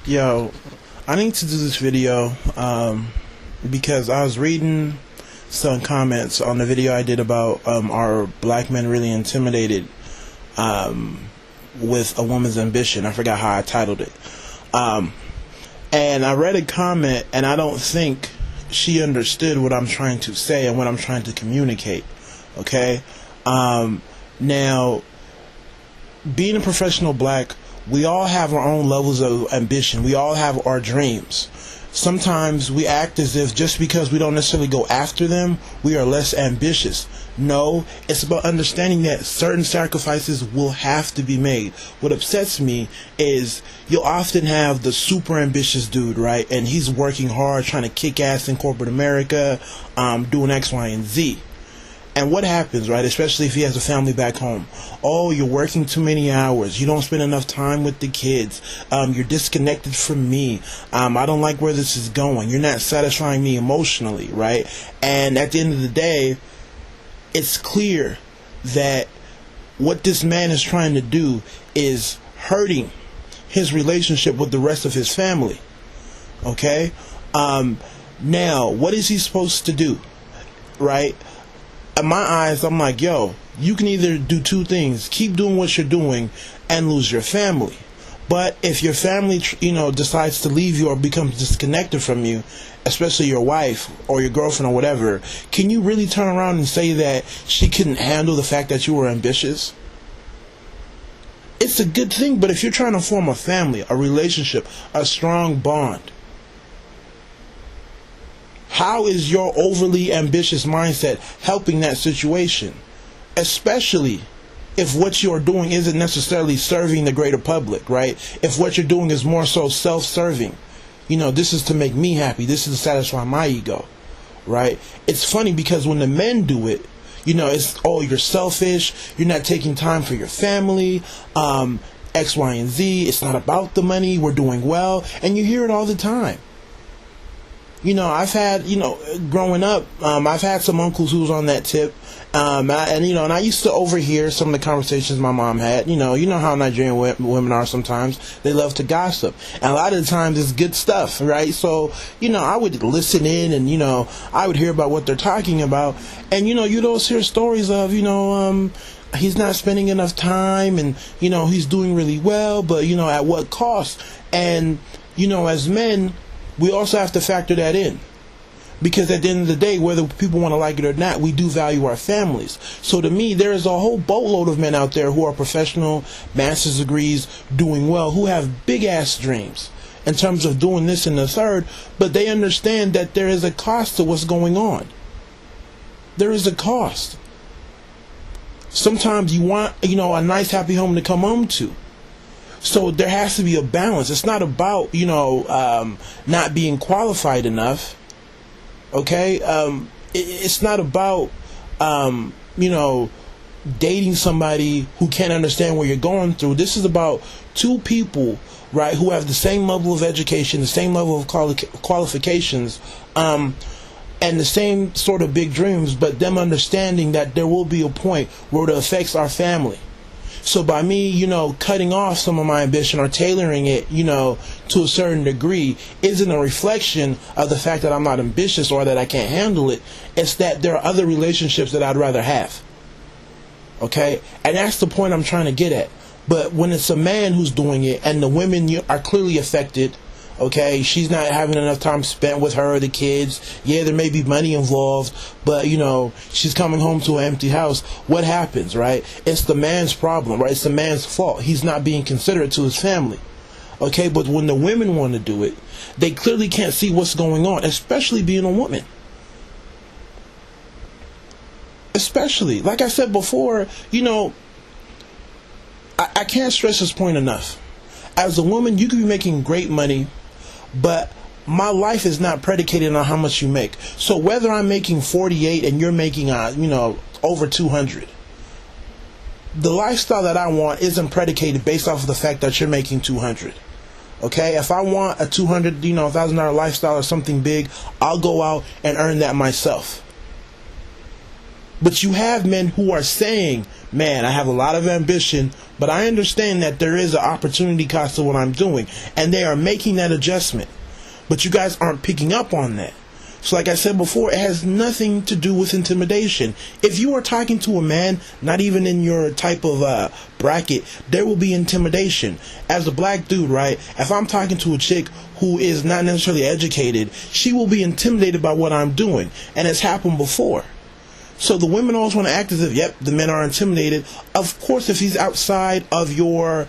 Yo, I need to do this video because I was reading some comments on the video I did about are black men really intimidated with a woman's ambition. I forgot how I titled it. And I read a comment, and I don't think she understood what I'm trying to say and what I'm trying to communicate. Okay? Now, being a professional black, we all have our own levels of ambition. We all have our dreams. Sometimes we act as if just because we don't necessarily go after them, we are less ambitious. No, it's about understanding that certain sacrifices will have to be made. What upsets me is you'll often have the super ambitious dude, right? And he's working hard, trying to kick ass in corporate America, doing X, Y, and Z. And what happens, right, especially if he has a family back home? Oh, you're working too many hours. You don't spend enough time with the kids. You're disconnected from me. I don't like where this is going. You're not satisfying me emotionally, right? And at the end of the day, it's clear that what this man is trying to do is hurting his relationship with the rest of his family. Okay? Now, what is he supposed to do? Right? In my eyes, I'm like, yo, you can either do two things: keep doing what you're doing and lose your family. But if your family, decides to leave you or becomes disconnected from you, especially your wife or your girlfriend or whatever, can you really turn around and say that she couldn't handle the fact that you were ambitious? It's a good thing, but if you're trying to form a family, a relationship, a strong bond, how is your overly ambitious mindset helping that situation? Especially if what you're doing isn't necessarily serving the greater public, right? If what you're doing is more so self-serving. This is to make me happy. This is to satisfy my ego, right? It's funny because when the men do it, it's, oh, you're selfish. You're not taking time for your family. X, Y, and Z. It's not about the money. We're doing well. And you hear it all the time. I've had, growing up, I've had some uncles who was on that tip, and I used to overhear some of the conversations my mom had. You know how Nigerian women are sometimes. They love to gossip, and a lot of the times it's good stuff, right? So, I would listen in, and, I would hear about what they're talking about, and, you'd always hear stories of, he's not spending enough time, and, he's doing really well, but, at what cost? And, as men, we also have to factor that in, because at the end of the day, whether people want to like it or not, we do value our families. So to me, there is a whole boatload of men out there who are professional, master's degrees, doing well, who have big ass dreams in terms of doing this and the third, but they understand that there is a cost to what's going on. There is a cost. Sometimes you want, a nice happy home to come home to. So there has to be a balance. It's not about, not being qualified enough. Okay? It's not about, dating somebody who can't understand what you're going through. This is about two people, right, who have the same level of education, the same level of qualifications, and the same sort of big dreams, but them understanding that there will be a point where it affects our family. So by me, cutting off some of my ambition or tailoring it, to a certain degree, isn't a reflection of the fact that I'm not ambitious or that I can't handle it. It's that there are other relationships that I'd rather have. Okay? And that's the point I'm trying to get at. But when it's a man who's doing it and the women are clearly affected, okay, she's not having enough time spent with her or the kids. Yeah, there may be money involved, but, she's coming home to an empty house. What happens, right? It's the man's problem, right? It's the man's fault. He's not being considerate to his family. Okay, but when the women want to do it, they clearly can't see what's going on, especially being a woman. Especially, like I said before, I can't stress this point enough. As a woman, you could be making great money, but my life is not predicated on how much you make. So whether I'm making 48 and you're making, over 200, the lifestyle that I want isn't predicated based off of the fact that you're making 200. Okay, if I want a $200,000 lifestyle or something big, I'll go out and earn that myself. But you have men who are saying, man, I have a lot of ambition, but I understand that there is an opportunity cost to what I'm doing. And they are making that adjustment. But you guys aren't picking up on that. So like I said before, it has nothing to do with intimidation. If you are talking to a man, not even in your type of bracket, there will be intimidation. As a black dude, right, if I'm talking to a chick who is not necessarily educated, she will be intimidated by what I'm doing. And it's happened before. So the women always want to act as if, yep, the men are intimidated. Of course, if he's outside of your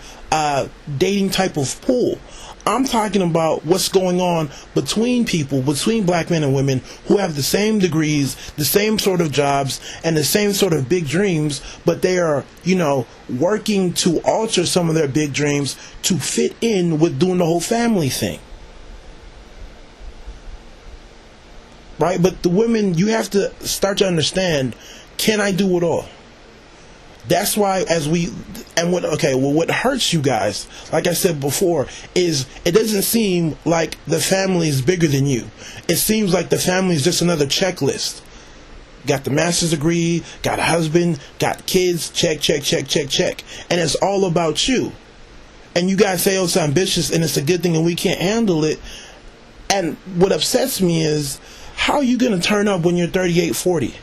dating type of pool. I'm talking about what's going on between people, between black men and women who have the same degrees, the same sort of jobs, and the same sort of big dreams, but they are, working to alter some of their big dreams to fit in with doing the whole family thing. Right? But the women, you have to start to understand, can I do it all? That's why what hurts you guys, like I said before, is it doesn't seem like the family is bigger than you. It seems like the family is just another checklist. Got the master's degree, got a husband, got kids, check, check, check, check, check. And it's all about you. And you guys say, oh, it's ambitious and it's a good thing and we can't handle it. And what upsets me is, how are you going to turn up when you're 38, 40?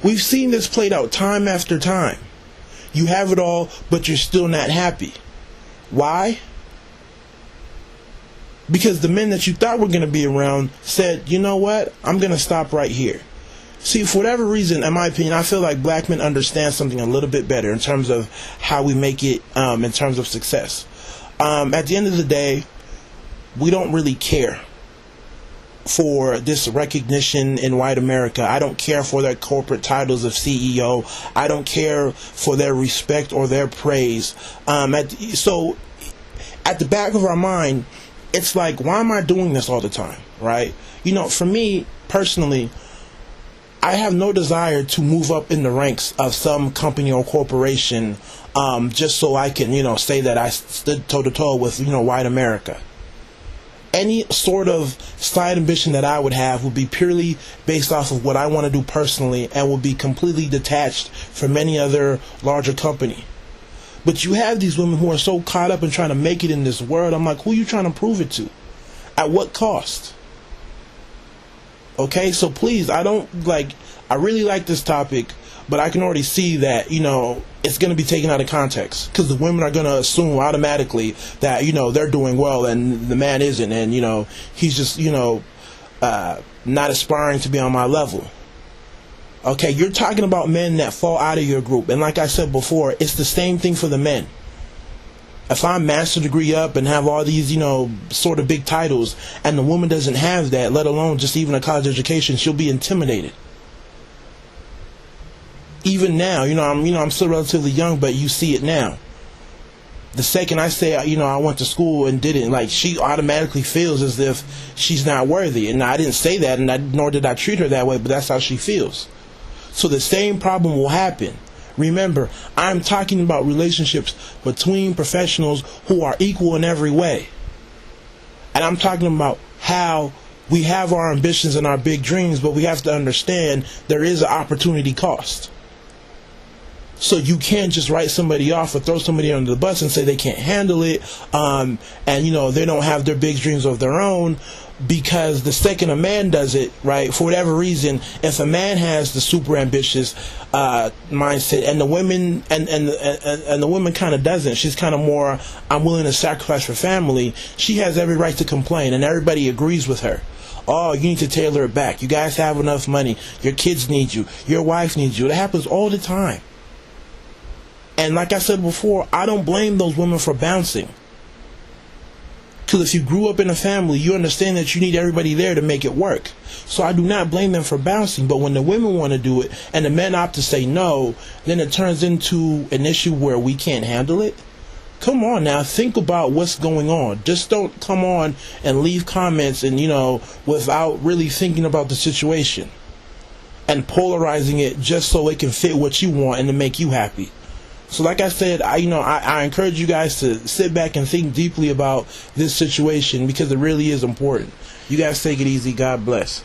We've seen this played out time after time. You have it all, but you're still not happy. Why? Because the men that you thought were going to be around said, you know what? I'm going to stop right here. See, for whatever reason, in my opinion, I feel like black men understand something a little bit better in terms of how we make it in terms of success. At the end of the day, we don't really care for this recognition in white America. I don't care for their corporate titles of CEO. I don't care for their respect or their praise. So at the back of our mind, it's like, why am I doing this all the time, right? For me personally, I have no desire to move up in the ranks of some company or corporation just so I can, say that I stood toe to toe with, white America. Any sort of side ambition that I would have would be purely based off of what I want to do personally and would be completely detached from any other larger company. But you have these women who are so caught up in trying to make it in this world. I'm like, who are you trying to prove it to? At what cost? Okay, so please, I really like this topic, but I can already see that, it's going to be taken out of context because the women are going to assume automatically that, they're doing well and the man isn't. And, he's just, not aspiring to be on my level. Okay, you're talking about men that fall out of your group. And like I said before, it's the same thing for the men. If I'm master degree up and have all these, sort of big titles and the woman doesn't have that, let alone just even a college education, she'll be intimidated. Even now, I'm still relatively young, but you see it now. The second I say, I went to school and didn't, she automatically feels as if she's not worthy. And I didn't say that, nor did I treat her that way, but that's how she feels. So the same problem will happen. Remember, I'm talking about relationships between professionals who are equal in every way. And I'm talking about how we have our ambitions and our big dreams, but we have to understand there is an opportunity cost. So you can't just write somebody off or throw somebody under the bus and say they can't handle it, and they don't have their big dreams of their own, because the second a man does it, right, for whatever reason, if a man has the super ambitious mindset and the women and the woman kind of doesn't, she's kind of more, I'm willing to sacrifice for family, she has every right to complain and everybody agrees with her. Oh, you need to tailor it back. You guys have enough money. Your kids need you. Your wife needs you. It happens all the time. And like I said before, I don't blame those women for bouncing. Because if you grew up in a family, you understand that you need everybody there to make it work. So I do not blame them for bouncing. But when the women want to do it and the men opt to say no, then it turns into an issue where we can't handle it. Come on now, think about what's going on. Just don't come on and leave comments and, without really thinking about the situation and polarizing it just so it can fit what you want and to make you happy. So like I said, I encourage you guys to sit back and think deeply about this situation because it really is important. You guys take it easy. God bless.